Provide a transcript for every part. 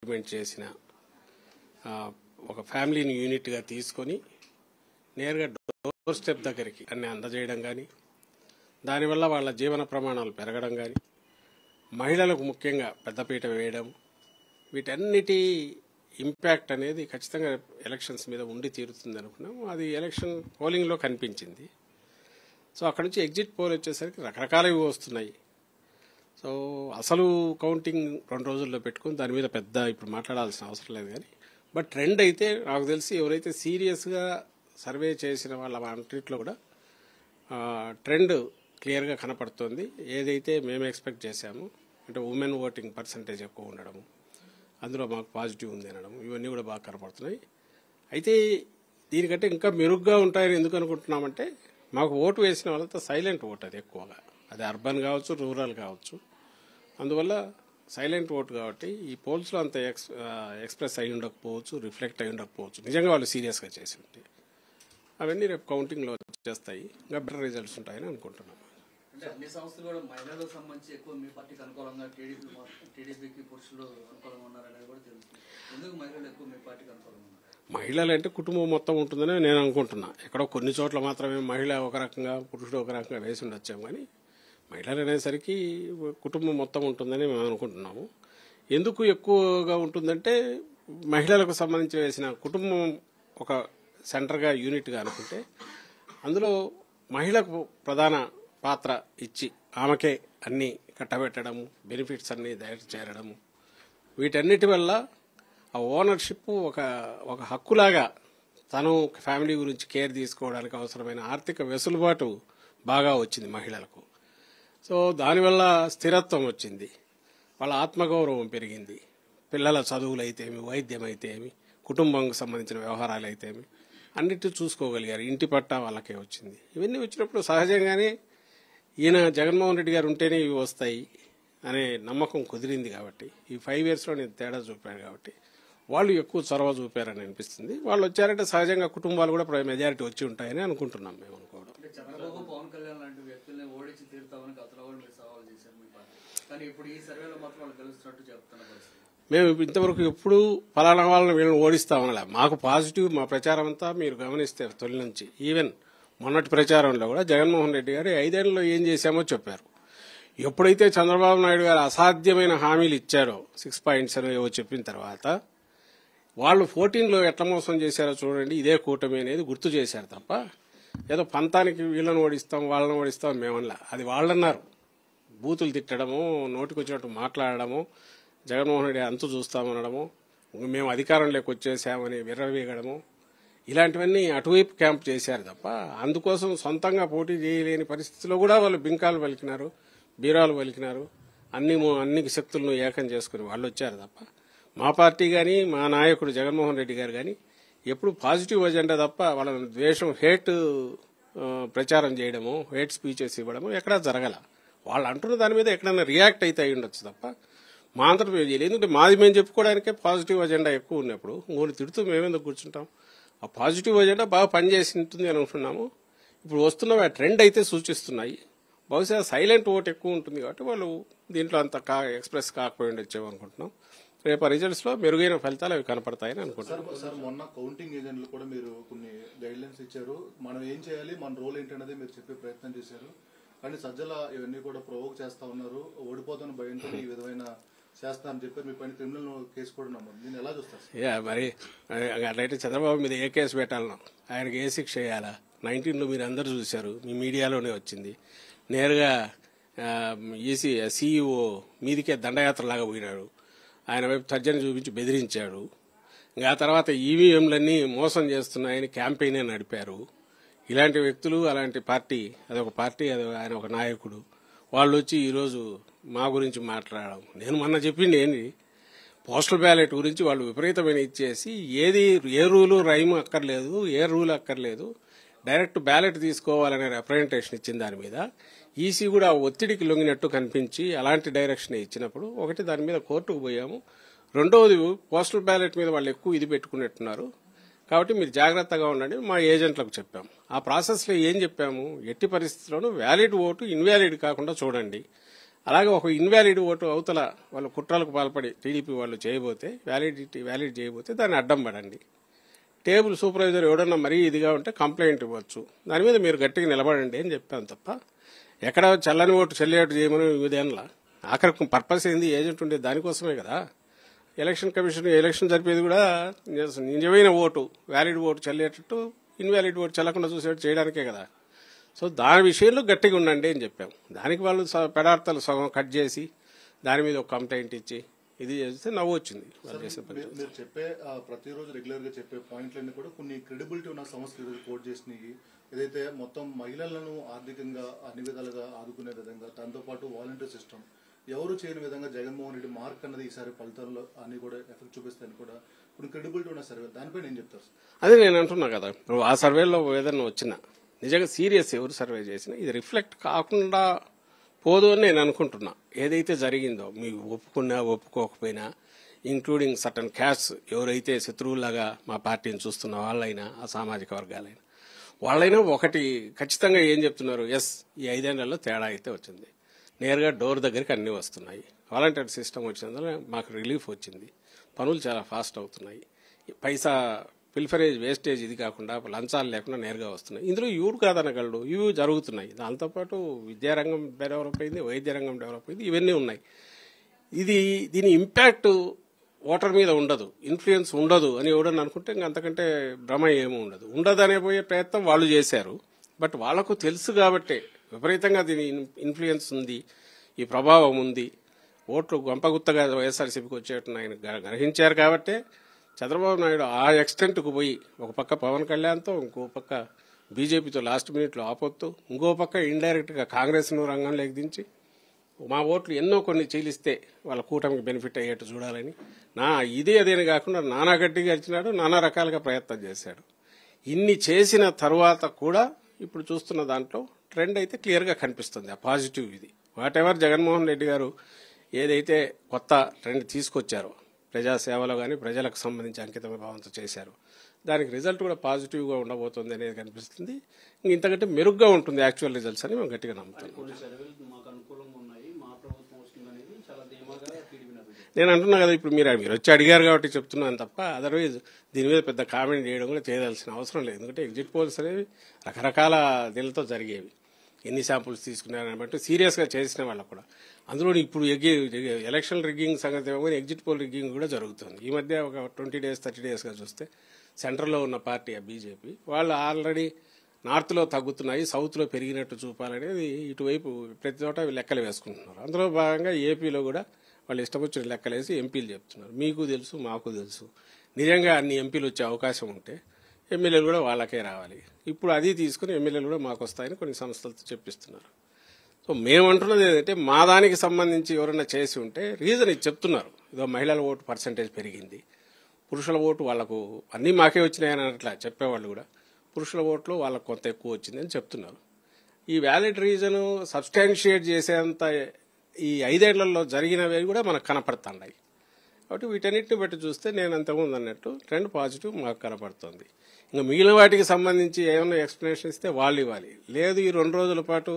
Implement చేసిన ఒక ఫ్యామిలీని యూనిట్గా తీసుకొని నేరుగా డోర్ స్టెప్ దగ్గరికి అన్ని అందజేయడం కానీ, దానివల్ల వాళ్ళ జీవన ప్రమాణాలు పెరగడం కానీ, మహిళలకు ముఖ్యంగా పెద్దపీట వేయడం, వీటన్నిటి ఇంపాక్ట్ అనేది ఖచ్చితంగా ఎలక్షన్స్ మీద ఉండి తీరుతుంది అనుకున్నాం. అది ఎలక్షన్ పోలింగ్లో కనిపించింది. సో అక్కడ నుంచి ఎగ్జిట్ పోల్ వచ్చేసరికి రకరకాలవి వస్తున్నాయి. సో అసలు కౌంటింగ్ 2 రోజుల్లో పెట్టుకుని దాని మీద పెద్ద ఇప్పుడు మాట్లాడాల్సిన అవసరం లేదు. కానీ బట్ ట్రెండ్ అయితే నాకు తెలిసి ఎవరైతే సీరియస్గా సర్వే చేసిన వాళ్ళ అంటిట్లో కూడా ట్రెండ్ క్లియర్గా కనపడుతుంది. ఏదైతే మేము ఎక్స్పెక్ట్ చేశామో అంటే ఉమెన్ ఓటింగ్ పర్సంటేజ్ ఎక్కువ ఉండడము, అందులో మాకు పాజిటివ్ ఉంది అనడం, ఇవన్నీ కూడా బాగా కనపడుతున్నాయి. అయితే దీనికంటే ఇంకా మెరుగ్గా ఉంటాయని ఎందుకు అనుకుంటున్నామంటే మాకు ఓటు వేసిన వాళ్ళతో సైలెంట్ ఓట్ అది ఎక్కువగా, అది అర్బన్ కావచ్చు రూరల్ కావచ్చు. అందువల్ల సైలెంట్ ఓటు కాబట్టి ఈ పోల్స్లో అంత ఎక్స్ప్రెస్ అయి ఉండకపోవచ్చు, రిఫ్లెక్ట్ అయి ఉండకపోవచ్చు. నిజంగా వాళ్ళు సీరియస్గా చేసి ఉంటే అవన్నీ రేపు కౌంటింగ్లో చేస్తాయి, ఇంకా బెటర్ రిజల్ట్స్ ఉంటాయని అనుకుంటున్నాం. అంటే అన్ని సంస్థలు కూడా మహిళలకు సంబంధించి ఎక్కువ మీ పార్టీకి అనుకూలంగా టీడీపీకి పురుషులు అనుకూలంగా ఉన్నారనేది కూడా తెలుస్తుంది. ఎందుకు మహిళలు ఎక్కువ మీ పార్టీకి అనుకూలంగా ఉన్నారు? మహిళలు అంటే కుటుంబం మొత్తం ఉంటుందని నేను అనుకుంటున్నా. ఎక్కడో కొన్ని చోట్ల మాత్రమే మహిళ ఒక రకంగా పురుషుడు ఒక రకంగా వేసి ఉండొచ్చాము. కానీ మహిళలు అనేసరికి కుటుంబం మొత్తం ఉంటుందని మేము అనుకుంటున్నాము. ఎందుకు ఎక్కువగా ఉంటుందంటే మహిళలకు సంబంధించి వేసిన కుటుంబం ఒక సెంటర్గా యూనిట్గా అనుకుంటే అందులో మహిళకు ప్రధాన పాత్ర ఇచ్చి ఆమెకే అన్నీ కట్టబెట్టడము, బెనిఫిట్స్ అన్నీ దయచేసి చేరడము, వీటన్నిటి వల్ల ఆ ఓనర్షిప్ ఒక హక్కులాగా తను ఫ్యామిలీ గురించి కేర్ తీసుకోవడానికి అవసరమైన ఆర్థిక వెసులుబాటు బాగా వచ్చింది మహిళలకు. సో దానివల్ల స్థిరత్వం వచ్చింది, వాళ్ళ ఆత్మగౌరవం పెరిగింది. పిల్లల చదువులు అయితేమి, వైద్యం అయితేమి, కుటుంబానికి సంబంధించిన వ్యవహారాలు అయితేమి అన్నిటి చూసుకోగలిగారు. ఇంటి పట్టా వాళ్ళకే వచ్చింది. ఇవన్నీ వచ్చినప్పుడు సహజంగానే ఈయన జగన్మోహన్ రెడ్డి గారు ఉంటేనే ఇవి వస్తాయి అనే నమ్మకం కుదిరింది. కాబట్టి ఈ 5 yearsలో నేను తేడా చూపాను కాబట్టి వాళ్ళు ఎక్కువ చొరవ చూపారని అనిపిస్తుంది. వాళ్ళు వచ్చారంటే సహజంగా కుటుంబాలు కూడా మెజారిటీ వచ్చి ఉంటాయని అనుకుంటున్నాం మేము. అనుకోవడం చంద్రబాబు, పవన్ కళ్యాణ్ లాంటి వ్యక్తుల్ని ఓడించి తీరుతామని గతంలో కూడా మీరు సవాల్ చేశారు మీ పార్టీ. కానీ ఇప్పుడు ఈ సర్వేలో మాత్రం వాళ్ళు గెలుస్తున్నట్టు చెప్తున్న పరిస్థితి. మేము ఇంతవరకు ఎప్పుడు ఫలానా వాళ్ళని వీళ్ళని ఓడిస్తామనలే. మాకు పాజిటివ్ మా ప్రచారం అంతా మీరు గమనిస్తే తొలి నుంచి ఈవెన్ మొన్నటి ప్రచారంలో కూడా జగన్మోహన్ రెడ్డి గారు 5 ఏళ్లలో ఏం చేశామో చెప్పారు. ఎప్పుడైతే చంద్రబాబు నాయుడు గారు అసాధ్యమైన హామీలు ఇచ్చారో 6 points ఏవో చెప్పిన తర్వాత వాళ్ళు 14లో ఎట్లా మోసం చేశారో చూడండి, ఇదే కూటమి అనేది గుర్తు చేశారు తప్ప ఏదో పంతానికి వీళ్ళని ఓడిస్తాం వాళ్ళని ఓడిస్తాం మేమన్నా. అది వాళ్ళన్నారు. బూతులు తిట్టడము, నోటికి వచ్చినట్టు మాట్లాడడము, జగన్మోహన్ రెడ్డి అంతు చూస్తామనడము, మేము అధికారంలోకి వచ్చేసామని విర్రవీగడము, ఇలాంటివన్నీ అటువైపు క్యాంప్ చేశారు తప్ప అందుకోసం సొంతంగా పోటీ చేయలేని పరిస్థితిలో కూడా వాళ్ళు బింకాలు పలికినారు, బీరాలు పలికినారు. అన్ని శక్తులను ఏకం చేసుకుని వాళ్ళు వచ్చారు తప్ప మా పార్టీ కానీ మా నాయకుడు జగన్మోహన్ రెడ్డి గారు కానీ ఎప్పుడు పాజిటివ్ అజెండా తప్ప వాళ్ళ ద్వేషం, హేట్ ప్రచారం చేయడము, హేట్ స్పీచెస్ ఇవ్వడము ఎక్కడా జరగల. వాళ్ళు అంటున్న దాని మీద ఎక్కడైనా రియాక్ట్ అయితే అయి ఉండొచ్చు తప్ప మా అంతటా మేము చేయలేదు. ఎందుకంటే మాది మేము చెప్పుకోవడానికే పాజిటివ్ అజెండా ఎక్కువ ఉన్నప్పుడు మూడు తిడుతూ మేమెందుకు కూర్చుంటాం? ఆ పాజిటివ్ అజెండా బాగా పనిచేసి ఉంటుంది అని అనుకున్నాము. ఇప్పుడు వస్తున్న ట్రెండ్ అయితే సూచిస్తున్నాయి. బహుశా సైలెంట్ ఓట్ ఎక్కువ ఉంటుంది కాబట్టి వాళ్ళు దీంట్లో అంత ఎక్స్ప్రెస్ కాకపోయి ఉండొచ్చేమో అనుకుంటున్నాం. రేపు రిజల్ట్స్ లో మెరుగైన ఫలితాలు అవి కనపడతాయని అనుకుంటున్నాం. సార్, మొన్న కౌంటింగ్ ఏజెంట్లు కూడా మీరు కొన్ని గైడ్ లైన్స్ ఇచ్చారు. మనం ఏం చేయాలి, మన రోల్ ఏంటనేది మీరు చెప్పే ప్రయత్నం చేశారు. కానీ సజ్జల ఇవన్నీ కూడా ప్రొవోక్ చేస్తా ఉన్నారు. ఓడిపోతున్న భయంతో ఈ విధమైన చేస్తారని చెప్పారు. మీ పైన క్రిమినల్ కేసు కూడా నమ్మరు. దీన్ని ఎలా చూస్తారు? మరి అట్లయితే చంద్రబాబు మీద ఏ కేసు పెట్టాలనో, ఆయనకి ఏ శిక్ష వేయాలా? 19లో మీరు అందరూ చూశారు, మీ మీడియాలోనే వచ్చింది. నేరుగా ఈసీ సీఈఓ మీదికే దండయాత్రలాగా పోయినాడు. ఆయన వైపు తర్జన చూపించి బెదిరించాడు. ఇంకా ఆ తర్వాత ఈవీఎంలన్నీ మోసం చేస్తున్నాయని క్యాంపెయిన్ నడిపారు. ఇలాంటి వ్యక్తులు, అలాంటి పార్టీ, అదొక పార్టీ, ఆయన ఒక నాయకుడు, వాళ్ళు వచ్చి ఈరోజు మా గురించి మాట్లాడడం. నేను మొన్న చెప్పింది ఏంటి, పోస్టల్ బ్యాలెట్ గురించి వాళ్ళు విపరీతమైన ఇచ్చేసి ఏ రూలు రైమ్ అక్కర్లేదు, ఏ రూల్ అక్కర్లేదు, డైరెక్ట్ బ్యాలెట్ తీసుకోవాలనే రిప్రజెంటేషన్ ఇచ్చిన దాని మీద ఈసీ కూడా ఒత్తిడికి లొంగినట్టు కనిపించి అలాంటి డైరెక్షన్ ఇచ్చినప్పుడు ఒకటి దాని మీద కోర్టుకు పోయాము. రెండవది పోస్టల్ బ్యాలెట్ మీద వాళ్ళు ఎక్కువ ఇది పెట్టుకున్నట్టున్నారు కాబట్టి మీరు జాగ్రత్తగా ఉండండి మా ఏజెంట్లకు చెప్పాము. ఆ ప్రాసెస్లో ఏం చెప్పాము, ఎట్టి పరిస్థితుల్లోనూ వ్యాలిడ్ ఓటు ఇన్వాలిడ్ కాకుండా చూడండి. అలాగే ఒక ఇన్వాలిడ్ ఓటు అవతల వాళ్ళు కుట్రలకు పాల్పడి టీడీపీ వాళ్ళు చేయబోతే వ్యాలిడ్ చేయబోతే దాన్ని అడ్డం పడండి. టేబుల్ సూపర్వైజర్ ఎవడన్నా మరీ ఇదిగా ఉంటే కంప్లైంట్ ఇవ్వచ్చు. దాని మీద మీరు గట్టిగా నిలబడండి అని చెప్పాను తప్ప ఎక్కడ చల్లని ఓటు చెల్లేటు చేయమని విధానంలా ఆఖరికి పర్పస్ ఏంది, ఏజెంట్ ఉండేది దానికోసమే కదా. ఎలక్షన్ కమిషన్ ఎలక్షన్ జరిపేది కూడా నిజమైన ఓటు వ్యాలిడ్ ఓటు చెల్లేటట్టు ఇన్వాలిడ్ ఓటు చెల్లకుండా చూసేట్టు చేయడానికే కదా. సో దాని విషయంలో గట్టిగా ఉండండి అని చెప్పాం. దానికి వాళ్ళు పెడార్థాలు సగం కట్ చేసి దాని మీద ఒక కంప్లైంట్ ఇచ్చి ఇది చేస్తే నవ్వు వచ్చింది. మీరు చెప్పే ప్రతిరోజు రెగ్యులర్ గా చెప్పే పాయింట్లన్నీ కూడా కొన్ని క్రెడిబిలిటీ ఉన్న సంస్థలు కోట్ చేసినాయి. ఏదైతే మొత్తం మహిళలను ఆర్థికంగా అన్ని విధాలుగా ఆదుకునే విధంగా, దాంతో పాటు వాలంటీర్ సిస్టమ్ ఎవరు చేయని విధంగా జగన్మోహన్ రెడ్డి మార్క్ అన్నది ఈసారి ఫలితాల్లో అన్ని కూడా ఎఫెక్ట్ చూపిస్తాయని కూడా కొన్ని క్రెడిబిలిటీ ఉన్న సర్వే, దానిపై నేను చెప్తాను. అదే నేను అంటున్నా కదా, ఆ సర్వేలో ఏదన్నా వచ్చినా నిజంగా సీరియస్ ఎవరు సర్వే చేసినా ఇది రిఫ్లెక్ట్ కాకుండా పోదు అని నేను అనుకుంటున్నా. ఏదైతే జరిగిందో మీకు ఒప్పుకున్నా ఒప్పుకోకపోయినా, ఇంక్లూడింగ్ సర్టన్ క్యాస్ట్ ఎవరైతే శత్రువులాగా మా పార్టీని చూస్తున్న వాళ్ళైనా, ఆ సామాజిక వర్గాలైనా వాళ్ళైనా ఒకటి ఖచ్చితంగా ఏం చెప్తున్నారు, ఎస్ ఈ 5 ఏళ్లలో తేడా అయితే వచ్చింది. నేరుగా డోర్ దగ్గరికి అన్నీ వస్తున్నాయి. వాలంటీర్ సిస్టమ్ వచ్చినందువల్ల మాకు రిలీఫ్ వచ్చింది. పనులు చాలా ఫాస్ట్ అవుతున్నాయి. పైసా పిల్ఫరేజ్ వేస్టేజ్ ఇది కాకుండా లంచాలు లేకుండా నేరుగా వస్తున్నాయి. ఇందులో ఇవి కాదనగలడు, ఇవి జరుగుతున్నాయి. దాంతోపాటు విద్యారంగం డెవలప్ అయింది, వైద్య రంగం డెవలప్ అయింది, ఇవన్నీ ఉన్నాయి. దీని ఇంపాక్ట్ ఓటర్ మీద ఉండదు, ఇన్ఫ్లుయెన్స్ ఉండదు అని ఎవడని అనుకుంటే ఇంకా అంతకంటే భ్రమ ఏమీ ఉండదు. ఉండదనే పోయే ప్రయత్నం వాళ్ళు చేశారు. బట్ వాళ్లకు తెలుసు కాబట్టే విపరీతంగా దీని ఇన్ఫ్లుయెన్స్ ఉంది, ఈ ప్రభావం ఉంది. ఓట్లు గంపగుత్తగా వైఎస్ఆర్సీపీకి వచ్చేట్టును ఆయన గ్రహించారు కాబట్టే చంద్రబాబు నాయుడు ఆ ఎక్స్టెంట్కు పోయి ఒక పక్క పవన్ కళ్యాణ్తో, ఇంకో పక్క బీజేపీతో లాస్ట్ మినిట్లో ఆపొత్తు, ఇంకో పక్క ఇండైరెక్ట్గా కాంగ్రెస్ను రంగంలోకి దించి మా ఓట్లు ఎన్నో కొన్ని చీలిస్తే వాళ్ళ కూటమికి బెనిఫిట్ అయ్యేట్టు చూడాలని అదేని కాకుండా నానా గట్టిగా ఇచ్చినాడు, నానా రకాలుగా ప్రయత్నం చేశాడు. ఇన్ని చేసిన తరువాత కూడా ఇప్పుడు చూస్తున్న దాంట్లో ట్రెండ్ అయితే క్లియర్గా కనిపిస్తుంది. ఆ పాజిటివ్ ఇది వాట్ ఎవర్ జగన్మోహన్ రెడ్డి గారు ఏదైతే కొత్త ట్రెండ్ తీసుకొచ్చారో, ప్రజాసేవలో కానీ ప్రజలకు సంబంధించి అంకిత భావంతో చేశారు, దానికి రిజల్ట్ కూడా పాజిటివ్గా ఉండబోతుంది అనేది కనిపిస్తుంది. ఇంతకంటే మెరుగ్గా ఉంటుంది యాక్చువల్ రిజల్ట్స్ అని మేము గట్టిగా నమ్ముతాం. నేను అంటున్నా కదా, ఇప్పుడు మీరు వచ్చి అడిగారు కాబట్టి చెప్తున్నాను తప్ప అదర్వైజ్ దీని మీద పెద్ద కామెంట్ చేయడం కూడా చేయవలసిన అవసరం లేదు. ఎందుకంటే ఎగ్జిట్ పోల్స్ అనేవి రకరకాల దీనితో జరిగేవి. ఎన్ని శాంపుల్స్ తీసుకున్నారని బట్టి సీరియస్గా చేసిన వాళ్ళకు కూడా. అందులో ఇప్పుడు ఎలక్షన్ రిగ్గింగ్ సంగతి ఏమో ఎగ్జిట్ పోల్ రిగ్గింగ్ కూడా జరుగుతుంది. ఈ మధ్య ఒక 20 days 30 daysగా చూస్తే సెంట్రల్లో ఉన్న పార్టీ బీజేపీ వాళ్ళు ఆల్రెడీ నార్త్లో తగ్గుతున్నాయి, సౌత్లో పెరిగినట్టు చూపాలనేది ఇటువైపు ప్రతి చోట లెక్కలు వేసుకుంటున్నారు. అందులో భాగంగా ఏపీలో కూడా వాళ్ళు ఇష్టం వచ్చిన లెక్కలేసి ఎంపీలు చెప్తున్నారు. మీకు తెలుసు, మాకు తెలుసు, నిజంగా అన్ని ఎంపీలు వచ్చే అవకాశం ఉంటే ఎమ్మెల్యేలు కూడా వాళ్ళకే రావాలి. ఇప్పుడు అది తీసుకుని ఎమ్మెల్యేలు కూడా మాకు వస్తాయని కొన్ని సంస్థలతో చెప్పిస్తున్నారు. సో మేమంటున్నది ఏంటంటే మా దానికి సంబంధించి ఎవరైనా చేసి ఉంటే రీజన్ ఇది చెప్తున్నారు. ఇదో మహిళల ఓటు పర్సంటేజ్ పెరిగింది, పురుషుల ఓటు వాళ్లకు అన్నీ మాకే వచ్చినాయని అట్లా చెప్పేవాళ్ళు కూడా పురుషుల ఓట్లు వాళ్ళకు కొంత ఎక్కువ వచ్చిందని చెప్తున్నారు. ఈ వ్యాలిడ్ రీజన్ సబ్స్టాన్షియేట్ చేసేంత ఈ 5 ఏళ్లలో జరిగినవి కూడా మనకు కనపడుతున్నాయి. కాబట్టి వీటన్నిటిని బట్టి చూస్తే నేను అంతకుముందు అన్నట్టు ట్రెండ్ పాజిటివ్ మాకు కనపడుతుంది. ఇంకా మిగిలిన వాటికి సంబంధించి ఏమైనా ఎక్స్ప్లెనేషన్ ఇస్తే వాళ్ళు ఇవ్వాలి. లేదు ఈ 2 రోజుల పాటు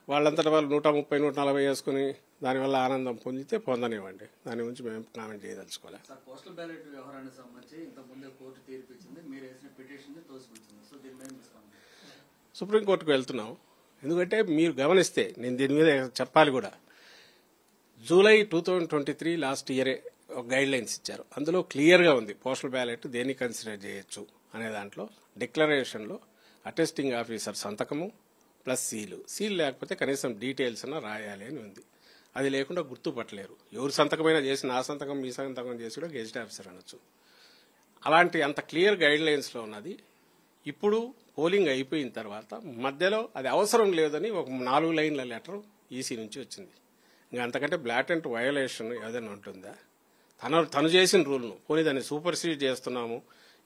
వాళ్ళంతటా వాళ్ళు 130 140 వేసుకుని దానివల్ల ఆనందం పొందితే పొందనివ్వండి. దాని గురించి మేము కామెంట్ చేయదలుచుకోవాలి. పోస్టల్ బ్యాలెట్ వ్యవహారానికి సంబంధించి ఇంతకుముందే కోర్టు తీర్పిచ్చింది, మీరు వేసిన పిటిషన్ తోసిపుచ్చింది. సో దీని మీద సుప్రీంకోర్టుకు వెళ్తున్నాం. ఎందుకంటే మీరు గమనిస్తే నేను దీని మీద చెప్పాలి కూడా, జూలై 2023 లాస్ట్ ఇయరే ఒక గైడ్ లైన్స్ ఇచ్చారు. అందులో క్లియర్గా ఉంది పోస్టల్ బ్యాలెట్ దేన్ని కన్సిడర్ చేయొచ్చు అనే దాంట్లో డిక్లరేషన్లో అటెస్టింగ్ ఆఫీసర్ సంతకము ప్లస్ సీల్ లేకపోతే కనీసం డీటెయిల్స్ అన్న రాయాలి అని ఉంది. అది లేకుండా గుర్తుపట్టలేరు. ఎవరు సంతకమైనా చేసి నా సంతకం మీ సంతకం చేసి కూడా గెజిట్ ఆఫీసర్ అనొచ్చు. అలాంటి అంత క్లియర్ గైడ్ లైన్స్లో ఉన్నది. ఇప్పుడు పోలింగ్ అయిపోయిన తర్వాత మధ్యలో అది అవసరం లేదని ఒక 4 లైన్ల లెటర్ ఈసీ నుంచి వచ్చింది. ఇంకా అంతకంటే బ్లాటెంట్ వయోలేషన్ ఏదైనా ఉంటుందా? తను చేసిన రూల్ను పోనీ దాన్ని సూపర్సీడ్ చేస్తున్నాము,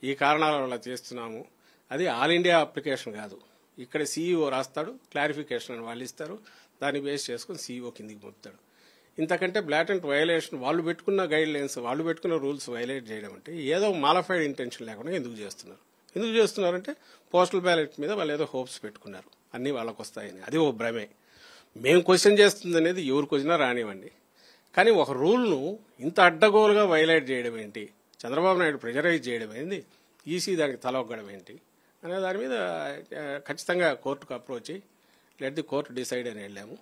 ఈ కారణాల వల్ల చేస్తున్నాము, అది ఆల్ ఇండియా అప్లికేషన్ కాదు. ఇక్కడ సీఈఓ రాస్తాడు, క్లారిఫికేషన్ అని వాళ్ళు ఇస్తారు, దాన్ని బేస్ చేసుకుని సీఈఓ కిందికి పంపుతాడు. ఇంతకంటే బ్లాటెంట్ వయోలేషన్ వాళ్ళు పెట్టుకున్న గైడ్ లైన్స్, వాళ్ళు పెట్టుకున్న రూల్స్ వైలేట్ చేయడం అంటే ఏదో మాలిఫైడ్ ఇంటెన్షన్ లేకుండా ఎందుకు చేస్తున్నారంటే పోస్టల్ బ్యాలెట్ మీద వాళ్ళు ఏదో హోప్స్ పెట్టుకున్నారు, అన్నీ వాళ్ళకు వస్తాయని. అది ఓ భ్రమే. మేము క్వశ్చన్ చేస్తుంది అనేది ఎవరికి వచ్చినా రానివ్వండి, కానీ ఒక రూల్ను ఇంత అడ్డగోలుగా వైలేట్ చేయడం ఏంటి, చంద్రబాబు నాయుడు ప్రెజరైజ్ చేయడం ఏంటి, ఈసీ దానికి తలొగ్గడం ఏంటి అనే దాని మీద ఖచ్చితంగా కోర్టుకు అప్రోచ్ అయ్యి లెట్ ది కోర్టు డిసైడ్ అని వెళ్ళాము.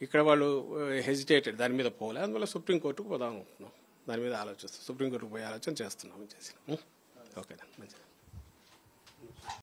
ఇక్కడ వాళ్ళు హెజిటేటెడ్, దాని మీద పోలే, అందువల్ల సుప్రీంకోర్టుకు పోదాం అనుకుంటున్నాం. దాని మీద ఆలోచిస్తాం, సుప్రీంకోర్టుకు పోయే ఆలోచన చేస్తున్నాం. ఓకే, మంచిది.